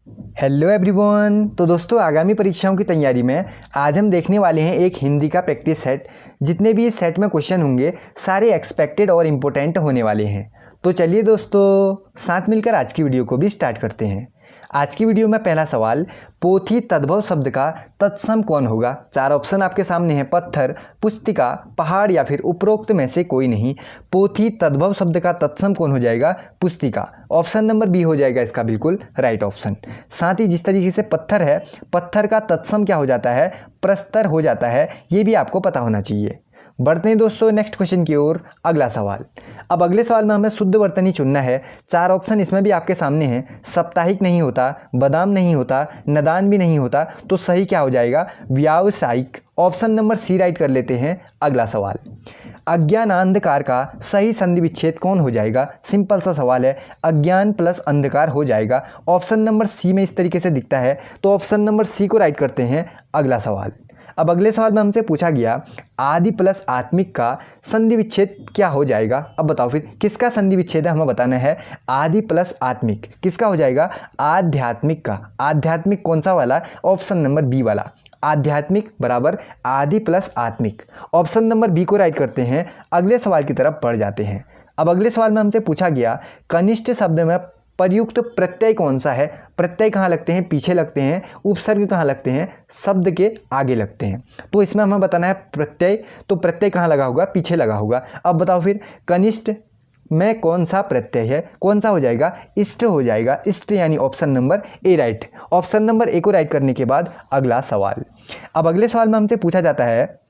Hello everyone. तो दोस्तों, आगामी परीक्षाओं की तैयारी में आज हम देखने वाले हैं एक हिंदी का प्रैक्टिस सेट। जितने भी इस सेट में क्वेश्चन होंगे सारे एक्सपेक्टेड और इम्पोर्टेंट होने वाले हैं। तो चलिए दोस्तों, साथ मिलकर आज की वीडियो को भी स्टार्ट करते हैं। आज की वीडियो में पहला सवाल, पोथी तद्भव शब्द का तत्सम कौन होगा। 4 ऑप्शन आपके सामने हैं, पत्थर, पुस्तिका, पहाड़ या फिर उपरोक्त में से कोई नहीं। पोथी तद्भव शब्द का तत्सम कौन हो जाएगा, पुस्तिका। ऑप्शन नंबर बी हो जाएगा इसका बिल्कुल राइट ऑप्शन। साथ ही जिस तरीके से पत्थर है, पत्थर का तत्सम क्या हो जाता है, प्रस्तर हो जाता है। ये भी आपको पता होना चाहिए। बढ़ते हैं दोस्तों नेक्स्ट क्वेश्चन की ओर। अगला सवाल, अब अगले सवाल में हमें शुद्ध वर्तनी चुनना है। 4 ऑप्शन इसमें भी आपके सामने हैं। साप्ताहिक नहीं होता, बादाम नहीं होता, नदान भी नहीं होता, तो सही क्या हो जाएगा, व्यावसायिक। ऑप्शन नंबर सी राइट कर लेते हैं। अगला सवाल, अज्ञानांधकार का सही संधि विच्छेद कौन हो जाएगा। सिंपल सा सवाल है, अज्ञान प्लस अंधकार हो जाएगा। ऑप्शन नंबर सी में इस तरीके से दिखता है, तो ऑप्शन नंबर सी को राइट करते हैं। अगला सवाल, अब अगले सवाल में हमसे पूछा गया, आदि प्लस आत्मिक का संधि विच्छेद क्या हो जाएगा। अब बताओ फिर किसका संधि विच्छेद है, हमें बताना है। आदि प्लस आत्मिक किसका हो जाएगा, आध्यात्मिक का। आध्यात्मिक कौन सा वाला, ऑप्शन नंबर बी वाला। आध्यात्मिक बराबर आदि प्लस आत्मिक। ऑप्शन नंबर बी को राइट करते हैं। अगले सवाल की तरफ बढ़ जाते हैं। अब अगले सवाल में हमसे पूछा गया, कनिष्ठ शब्द में प्रयुक्त प्रत्यय कौन सा है। प्रत्यय कहाँ लगते हैं, पीछे लगते हैं। उपसर्ग कहाँ लगते हैं, शब्द के आगे लगते हैं। तो इसमें हमें बताना है प्रत्यय, तो प्रत्यय कहाँ लगा होगा, पीछे लगा होगा। अब बताओ फिर कनिष्ठ में कौन सा प्रत्यय है, कौन सा हो जाएगा, इष्ट हो जाएगा। इष्ट यानी option number A right. Option number A को राइट करने के बाद अगला सवाल, अब अगले सवाल में हमसे पूछा जाता है,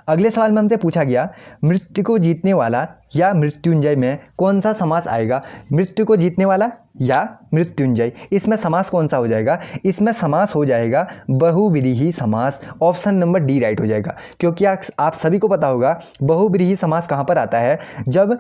अगले सवाल में हमसे पूछा गया, मृत्यु को जीतने वाला या मृत्युंजय में कौन सा समास आएगा। मृत्यु को जीतने वाला या मृत्युंजय, इसमें समास कौन सा हो जाएगा, इसमें समास हो जाएगा बहुव्रीहि समास। ऑप्शन नंबर डी राइट हो जाएगा। क्योंकि आप सभी को पता होगा बहुव्रीहि समास कहाँ पर आता है, जब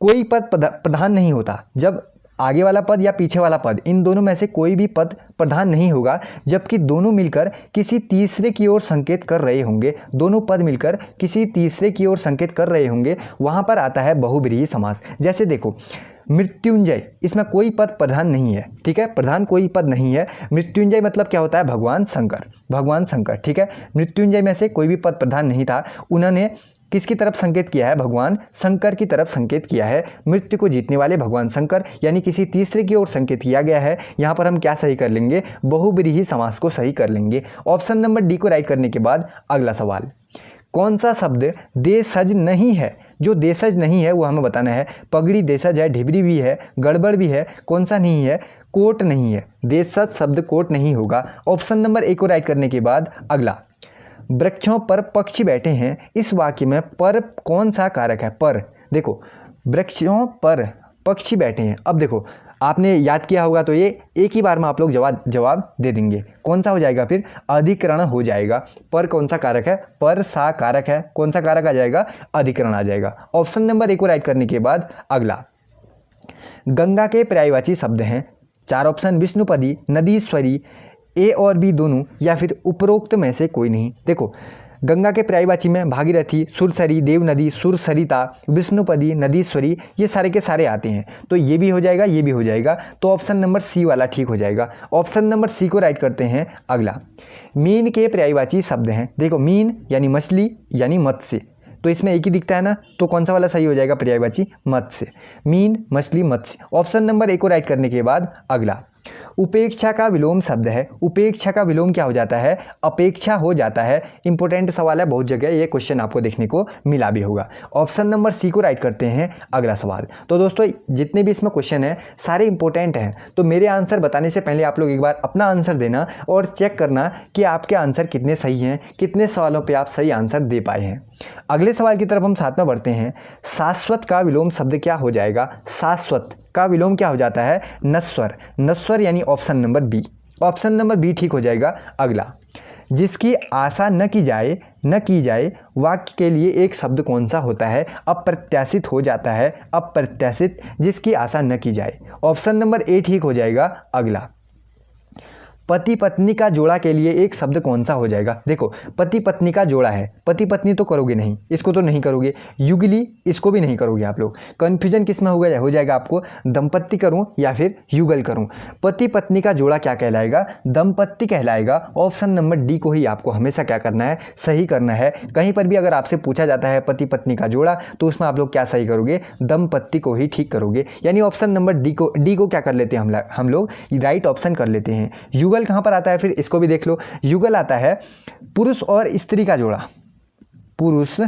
कोई पद प्रधान नहीं होता, जब आगे वाला पद या पीछे वाला पद, इन दोनों में से कोई भी पद प्रधान नहीं होगा, जबकि दोनों मिलकर किसी तीसरे की ओर संकेत कर रहे होंगे। दोनों पद मिलकर किसी तीसरे की ओर संकेत कर रहे होंगे, वहाँ पर आता है बहुव्रीहि समास। जैसे देखो, मृत्युंजय, इसमें कोई पद प्रधान नहीं है, ठीक है, प्रधान कोई पद नहीं है। मृत्युंजय मतलब क्या होता है, भगवान शंकर, भगवान शंकर, ठीक है। मृत्युंजय में से कोई भी पद प्रधान नहीं था, उन्होंने किसकी तरफ संकेत किया है, भगवान शंकर की तरफ संकेत किया है। मृत्यु को जीतने वाले भगवान शंकर, यानी किसी तीसरे की ओर संकेत किया गया है। यहाँ पर हम क्या सही कर लेंगे, बहुव्रीहि समास को सही कर लेंगे। ऑप्शन नंबर डी को राइट करने के बाद अगला सवाल, कौन सा शब्द देशज नहीं है। जो देशज नहीं है वो हमें बताना है। पगड़ी देशज है, ढिबरी भी है, गड़बड़ भी है, कौन सा नहीं है, कोट नहीं है। देशज शब्द कोट नहीं होगा। ऑप्शन नंबर ए को राइट करने के बाद अगला, वृक्षों पर पक्षी बैठे हैं, इस वाक्य में पर कौन सा कारक है। पर देखो, वृक्षों पर पक्षी बैठे हैं। अब देखो, आपने याद किया होगा तो ये एक ही बार में आप लोग जवाब दे देंगे। कौन सा हो जाएगा फिर, अधिकरण हो जाएगा। पर कौन सा कारक है, पर सा कारक है, कौन सा कारक आ जाएगा, अधिकरण आ जाएगा। ऑप्शन नंबर ए को राइट करने के बाद अगला, गंगा के पर्यायवाची शब्द हैं। 4 ऑप्शन, विष्णुपदी, नदीश्वरी, ए और बी दोनों, या फिर उपरोक्त में से कोई नहीं। देखो, गंगा के पर्यायवाची में भागीरथी, सुरसरी, देवनदी, सुरसरिता, विष्णुपदी, नदीश्वरी, ये सारे के सारे आते हैं। तो ये भी हो जाएगा, ये भी हो जाएगा। तो ऑप्शन नंबर सी वाला ठीक हो जाएगा। ऑप्शन नंबर सी को राइट करते हैं। अगला, मीन के पर्यायवाची शब्द हैं। देखो, मीन यानी मछली यानी मत्स्य, तो इसमें एक ही दिखता है ना, तो कौन सा वाला सही हो जाएगा, पर्यायवाची मत्स्य। मीन, मछली, मत्स्य। ऑप्शन नंबर ए को राइट करने के बाद अगला, उपेक्षा का विलोम शब्द है। उपेक्षा का विलोम क्या हो जाता है, अपेक्षा हो जाता है। इंपॉर्टेंट सवाल है, बहुत जगह ये क्वेश्चन आपको देखने को मिला भी होगा। ऑप्शन नंबर सी को राइट करते हैं। अगला सवाल, तो दोस्तों जितने भी इसमें क्वेश्चन हैं सारे इंपॉर्टेंट हैं, तो मेरे आंसर बताने से पहले आप लोग एक बार अपना आंसर देना और चेक करना कि आपके आंसर कितने सही हैं, कितने सवालों पर आप सही आंसर दे पाए हैं। अगले सवाल की तरफ हम साथ में बढ़ते हैं। शाश्वत का विलोम शब्द क्या हो जाएगा। शाश्वत का विलोम क्या हो जाता है, नश्वर। नश्वर यानी option number B. Option number B ठीक हो जाएगा। अगला, जिसकी आशा न की जाए वाक्य के लिए एक शब्द कौन सा होता है, अप्रत्याशित हो जाता है। अप्रत्याशित, जिसकी आशा न की जाए। ऑप्शन नंबर ए ठीक हो जाएगा। अगला, पति पत्नी का जोड़ा के लिए एक शब्द कौन सा हो जाएगा। देखो पति पत्नी का जोड़ा है, पति पत्नी तो करोगे नहीं, इसको तो नहीं करोगे, युगली इसको भी नहीं करोगे आप लोग। कन्फ्यूजन किस में हो जाएगा आपको, दंपत्ति करूं या फिर युगल करूं। पति पत्नी का जोड़ा क्या कहलाएगा, दंपत्ति कहलाएगा। ऑप्शन नंबर डी को ही आपको हमेशा क्या करना है, सही करना है। कहीं पर भी अगर आपसे पूछा जाता है पति पत्नी का जोड़ा तो उसमें आप लोग क्या सही करोगे, दंपत्ति को ही ठीक करोगे। यानी ऑप्शन नंबर डी को क्या कर लेते हैं हम लोग राइट ऑप्शन कर लेते हैं। युगल कहाँ पर आता है, फिर इसको भी देख लो। युगल आता है पुरुष और स्त्री का जोड़ा, पुरुष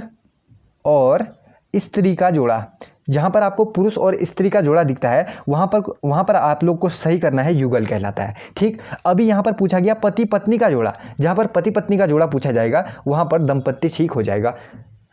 और स्त्री का जोड़ा। जहाँ पर आपको पुरुष और स्त्री का जोड़ा दिखता है वहाँ पर आप लोग को सही करना है, युगल कहलाता है। ठीक, अभी यहाँ पर पूछा गया पति पत्नी का जोड़ा, जहाँ पर पति पत्नी का जोड़ा पूछा जाएगा वहाँ पर दंपत्ति ठीक हो जाएगा।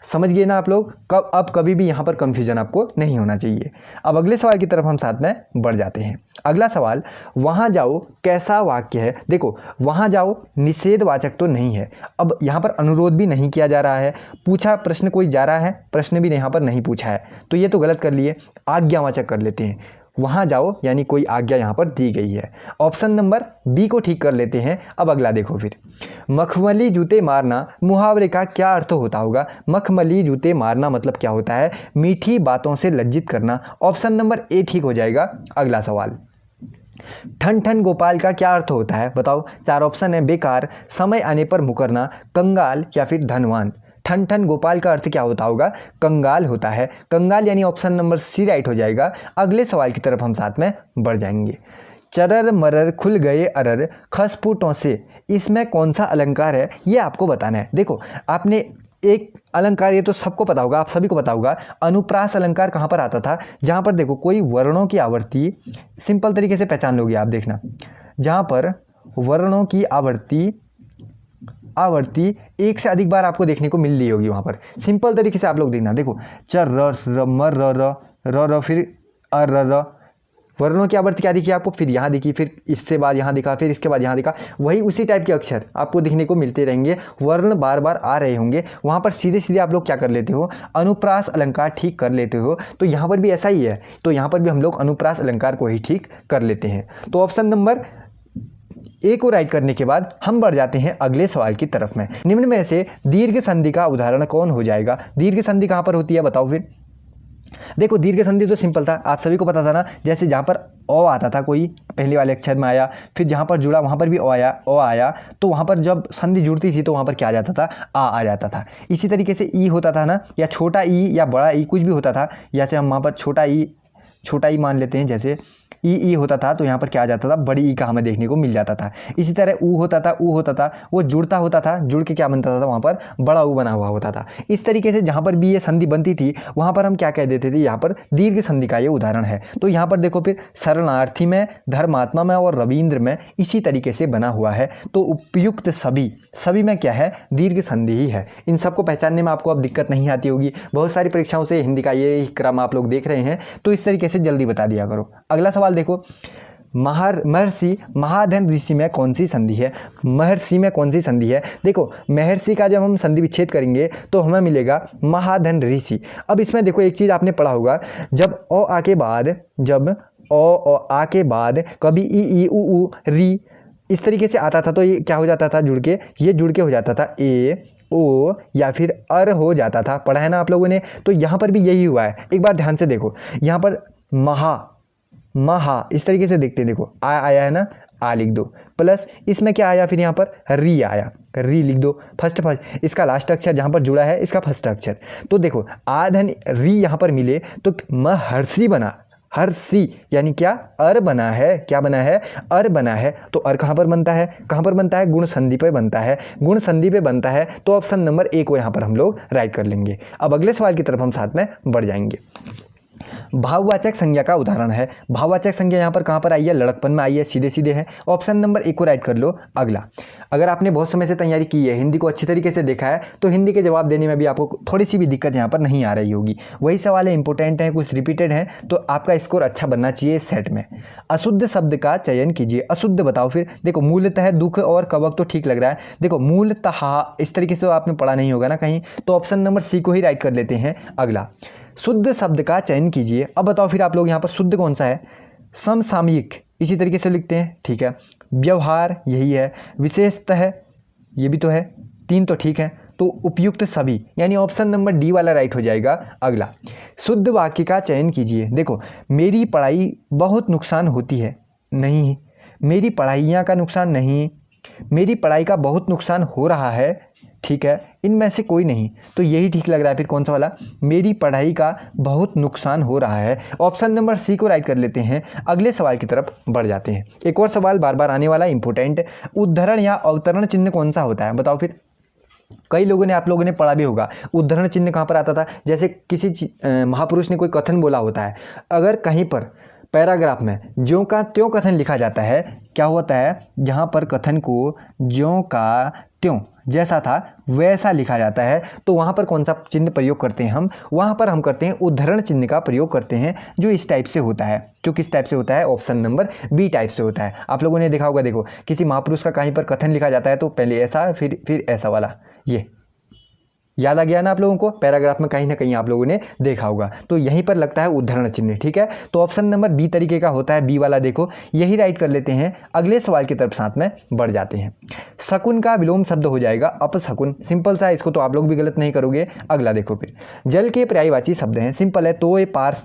समझ गए ना आप लोग। अब कभी भी यहाँ पर कंफ्यूजन आपको नहीं होना चाहिए। अब अगले सवाल की तरफ हम साथ में बढ़ जाते हैं। अगला सवाल, वहाँ जाओ कैसा वाक्य है। देखो वहाँ जाओ निषेधवाचक तो नहीं है, अब यहाँ पर अनुरोध भी नहीं किया जा रहा है, पूछा प्रश्न कोई जा रहा है, प्रश्न भी यहाँ पर नहीं पूछा है, तो ये तो गलत कर लिए, आज्ञावाचक कर लेते हैं। वहाँ जाओ यानी कोई आज्ञा यहाँ पर दी गई है। ऑप्शन नंबर बी को ठीक कर लेते हैं। अब अगला देखो, फिर मखमली जूते मारना मुहावरे का क्या अर्थ होता होगा। मखमली जूते मारना मतलब क्या होता है, मीठी बातों से लज्जित करना। ऑप्शन नंबर ए ठीक हो जाएगा। अगला सवाल, ठन ठन गोपाल का क्या अर्थ होता है, बताओ। 4 ऑप्शन है, बेकार, समय आने पर मुकरना, कंगाल या फिर धनवान। ठन ठन गोपाल का अर्थ क्या होता होगा, कंगाल होता है। कंगाल यानी ऑप्शन नंबर सी राइट हो जाएगा। अगले सवाल की तरफ हम साथ में बढ़ जाएंगे। चरर मरर खुल गए अरर खसपुटों से, इसमें कौन सा अलंकार है ये आपको बताना है। देखो आपने एक अलंकार, ये तो सबको पता होगा, आप सभी को पता होगा, अनुप्रास अलंकार कहाँ पर आता था, जहाँ पर देखो कोई वर्णों की आवर्ती, सिंपल तरीके से पहचान लोगे आप, देखना जहाँ पर वर्णों की आवर्ती एक से अधिक बार आपको देखने को मिल रही होगी, वहाँ पर सिंपल तरीके से आप लोग देखना। देखो चर र मर र फिर अर र, वर्णों की आवर्ती क्या दिखी आपको, फिर यहाँ दिखी, फिर इससे बाद यहाँ दिखा, फिर इसके बाद यहाँ दिखा, वही उसी टाइप के अक्षर आपको दिखने को मिलते रहेंगे, वर्ण बार बार आ रहे होंगे। वहाँ पर सीधे सीधे आप लोग क्या कर लेते हो, अनुप्रास अलंकार ठीक कर लेते हो। तो यहाँ पर भी ऐसा ही है, तो यहाँ पर भी हम लोग अनुप्रास अलंकार को ही ठीक कर लेते हैं। तो ऑप्शन नंबर ए को राइट करने के बाद हम बढ़ जाते हैं अगले सवाल की तरफ में। निम्न में से दीर्घ संधि का उदाहरण कौन हो जाएगा। दीर्घ संधि कहाँ पर होती है बताओ। फिर देखो दीर्घ संधि तो सिंपल था, आप सभी को पता था ना, जैसे जहाँ पर ओ आता था कोई पहले वाले अक्षर में आया, फिर जहाँ पर जुड़ा वहाँ पर भी ओ आया, तो वहाँ पर जब संधि जुड़ती थी तो वहाँ पर क्या आ जाता था, आ जाता था। इसी तरीके से ई होता था ना, या छोटा ई या बड़ा ई कुछ भी होता था, जैसे हम वहाँ पर छोटा ई मान लेते हैं, जैसे ई होता था तो यहाँ पर क्या आ जाता था, बड़ी ई का हमें देखने को मिल जाता था। इसी तरह ऊ होता था, वो जुड़ता होता था, जुड़ के क्या बनता था, वहाँ पर बड़ा ऊ बना हुआ होता था। इस तरीके से जहाँ पर भी ये संधि बनती थी वहाँ पर हम क्या कह देते थे, यहाँ पर दीर्घ संधि का ये उदाहरण है। तो यहाँ पर देखो फिर शरणार्थी में, धर्मात्मा में और रविंद्र में इसी तरीके से बना हुआ है। तो उपयुक्त सभी में क्या है, दीर्घ संधि ही है। इन सबको पहचानने में आपको अब दिक्कत नहीं आती होगी, बहुत सारी परीक्षाओं से हिंदी का ये क्रम आप लोग देख रहे हैं, तो इस तरीके से जल्दी बता दिया करो। अगला सवाल देखो, महर्षि महाधन ऋषि में कौन सी संधि है। महर्षि में कौन सी संधि है, देखो महर्षि का जब हम संधि विच्छेद करेंगे तो हमें मिलेगा महाधन ऋषि। अब इसमें देखो एक चीज़ आपने पढ़ा होगा, जब ओ आ के बाद कभी ई उ री इस तरीके से आता था तो ये क्या हो जाता था, जुड़ के हो जाता था ए ओ या फिर अर हो जाता था। पढ़ा है ना आप लोगों ने। तो यहाँ पर भी यही हुआ है, एक बार ध्यान से देखो, यहाँ पर महा इस तरीके से देखते हैं, देखो आया है ना, आ लिख दो, प्लस इसमें क्या आया, फिर यहाँ पर री आया, री लिख दो, फर्स्ट इसका लास्ट अक्षर जहाँ पर जुड़ा है इसका फर्स्ट अक्षर। तो देखो आधन री यहाँ पर मिले तो महर्षि बना, हर्षि यानी क्या, अर बना है, क्या बना है, अर बना है। तो अर कहाँ पर बनता है, गुण संधि पे बनता है, गुण संधि पे बनता है। तो ऑप्शन नंबर ए को यहाँ पर हम लोग राइट कर लेंगे। अब अगले सवाल की तरफ हम साथ में बढ़ जाएंगे। भाववाचक संज्ञा का उदाहरण है। भाववाचक संज्ञा यहाँ पर कहाँ पर आई है, लड़कपन में आई है, सीधे है। ऑप्शन नंबर ए को राइट कर लो। अगला, अगर आपने बहुत समय से तैयारी की है, हिंदी को अच्छी तरीके से देखा है, तो हिंदी के जवाब देने में भी आपको थोड़ी सी भी दिक्कत यहाँ पर नहीं आ रही होगी। वही सवाल है, इंपॉर्टेंट है, कुछ रिपीटेड है, तो आपका स्कोर अच्छा बनना चाहिए इस सेट में। अशुद्ध शब्द का चयन कीजिए। अशुद्ध बताओ। फिर देखो मूलतः, दुख और कवक तो ठीक लग रहा है। देखो मूलतः इस तरीके से आपने पढ़ा नहीं होगा ना कहीं, तो ऑप्शन नंबर सी को ही राइट कर लेते हैं। अगला, शुद्ध शब्द का चयन कीजिए। अब बताओ फिर आप लोग यहाँ पर शुद्ध कौन सा है, समसामयिक इसी तरीके से लिखते हैं, ठीक है। व्यवहार यही है, विशेषतः ये भी तो है, 3 तो ठीक है। तो उपयुक्त सभी यानी ऑप्शन नंबर डी वाला राइट हो जाएगा। अगला, शुद्ध वाक्य का चयन कीजिए। देखो, मेरी पढ़ाई बहुत नुकसान होती है, नहीं। मेरी पढ़ाइयाँ का नुकसान नहीं, मेरी पढ़ाई का बहुत नुकसान हो रहा है, ठीक है। इनमें से कोई नहीं, तो यही ठीक लग रहा है। फिर कौन सा वाला, मेरी पढ़ाई का बहुत नुकसान हो रहा है। ऑप्शन नंबर सी को राइट कर लेते हैं। अगले सवाल की तरफ बढ़ जाते हैं। एक और सवाल बार बार आने वाला इंपॉर्टेंट, उद्धरण या अवतरण चिन्ह कौन सा होता है, बताओ। फिर कई लोगों ने, आप लोगों ने पढ़ा भी होगा, उद्धरण चिन्ह कहाँ पर आता था। जैसे किसी महापुरुष ने कोई कथन बोला होता है, अगर कहीं पर पैराग्राफ में ज्यों का त्यों कथन लिखा जाता है, क्या होता है, यहाँ पर कथन को ज्यों का त्यों जैसा था वैसा लिखा जाता है, तो वहाँ पर कौन सा चिन्ह प्रयोग करते हैं हम, वहाँ पर हम करते हैं उद्धरण चिन्ह का प्रयोग करते हैं, जो इस टाइप से होता है। जो किस टाइप से होता है, ऑप्शन नंबर बी टाइप से होता है। आप लोगों ने देखा होगा, देखो किसी महापुरुष का कहीं पर कथन लिखा जाता है तो पहले ऐसा, फिर ऐसा वाला, ये याद आ गया ना आप लोगों को, पैराग्राफ में कहीं ना कहीं आप लोगों ने देखा होगा। तो यहीं पर लगता है उद्धरण चिन्ह, ठीक है। तो ऑप्शन नंबर बी तरीके का होता है, बी वाला देखो, यही राइट कर लेते हैं। अगले सवाल की तरफ साथ में बढ़ जाते हैं। शकुन का विलोम शब्द हो जाएगा अपशकुन, सिंपल सा, इसको तो आप लोग भी गलत नहीं करोगे। अगला देखो, फिर जल के पर्यायवाची शब्द हैं, सिंपल है, तोय, पार्स,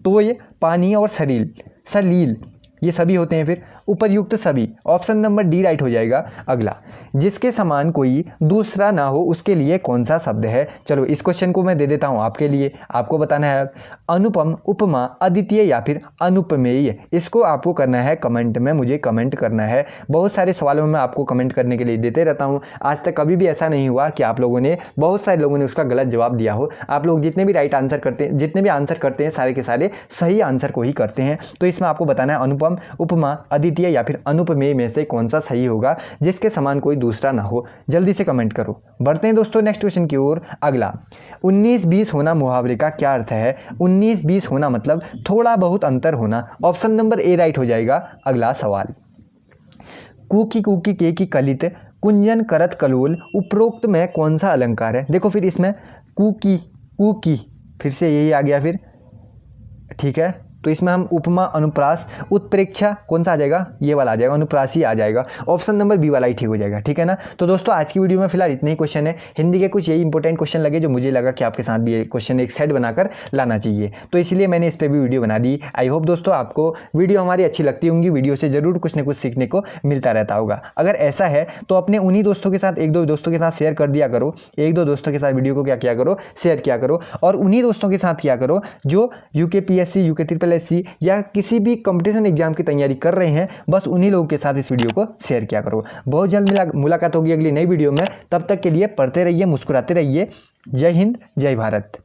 तोय, पानी और सलील, सलील ये सभी होते हैं। फिर उपर्युक्त सभी, ऑप्शन नंबर डी राइट हो जाएगा। अगला, जिसके समान कोई दूसरा ना हो उसके लिए कौन सा शब्द है। चलो इस क्वेश्चन को मैं दे देता हूँ आपके लिए, आपको बताना है अनुपम, उपमा, अद्वितीय या फिर अनुपमेय। इसको आपको करना है कमेंट में, मुझे कमेंट करना है। बहुत सारे सवालों में मैं आपको कमेंट करने के लिए देते रहता हूँ। आज तक कभी भी ऐसा नहीं हुआ कि आप लोगों ने, बहुत सारे लोगों ने उसका गलत जवाब दिया हो। आप लोग जितने भी राइट आंसर करते हैं, जितने भी आंसर करते हैं, सारे के सारे सही आंसर को ही करते हैं। तो इसमें आपको बताना है अनुपम, उपमा, अद्वितीय या फिर अनुपमेय में से कौन सा सही होगा, जिसके समान कोई दूसरा ना हो। जल्दी से कमेंट करो। बढ़ते हैं दोस्तों नेक्स्ट क्वेश्चन की ओर। अगला, 19-20 होना मुहावरे का क्या अर्थ है। 19-20 होना मतलब थोड़ा बहुत अंतर होना, ऑप्शन नंबर ए राइट हो जाएगा। अगला सवाल, कुकी कुकी के की कलित, कुंजन करत कलोल, उपरोक्त में कौन सा अलंकार है। देखो फिर इसमें कुकी कुकी फिर से यही आ गया, फिर ठीक है। तो इसमें हम उपमा, अनुप्रास, उत्प्रेक्षा कौन सा आ जाएगा, ये वाला आ जाएगा, अनुप्रासी आ जाएगा। ऑप्शन नंबर बी वाला ही ठीक हो जाएगा, ठीक है ना। तो दोस्तों आज की वीडियो में फिलहाल इतने ही क्वेश्चन है। हिंदी के कुछ यही इंपॉर्टेंट क्वेश्चन लगे जो मुझे लगा कि आपके साथ भी ये क्वेश्चन एक सेट बनाकर लाना चाहिए, तो इसलिए मैंने इस पर भी वीडियो बना दी। आई होप दोस्तों आपको वीडियो हमारी अच्छी लगती होंगी, वीडियो से जरूर कुछ ना कुछ सीखने को मिलता रहता होगा। अगर ऐसा है तो अपने उन्हीं दोस्तों के साथ, एक दो दोस्तों के साथ शेयर कर दिया करो, एक दो दोस्तों के साथ वीडियो को क्या किया करो, शेयर किया करो। और उन्हीं दोस्तों के साथ किया करो जो UKPSC, UKSSC या किसी भी कंपटीशन एग्जाम की तैयारी कर रहे हैं, बस उन्हीं लोगों के साथ इस वीडियो को शेयर किया करो। बहुत जल्द मुलाकात होगी अगली नई वीडियो में, तब तक के लिए पढ़ते रहिए, मुस्कुराते रहिए। जय हिंद, जय भारत।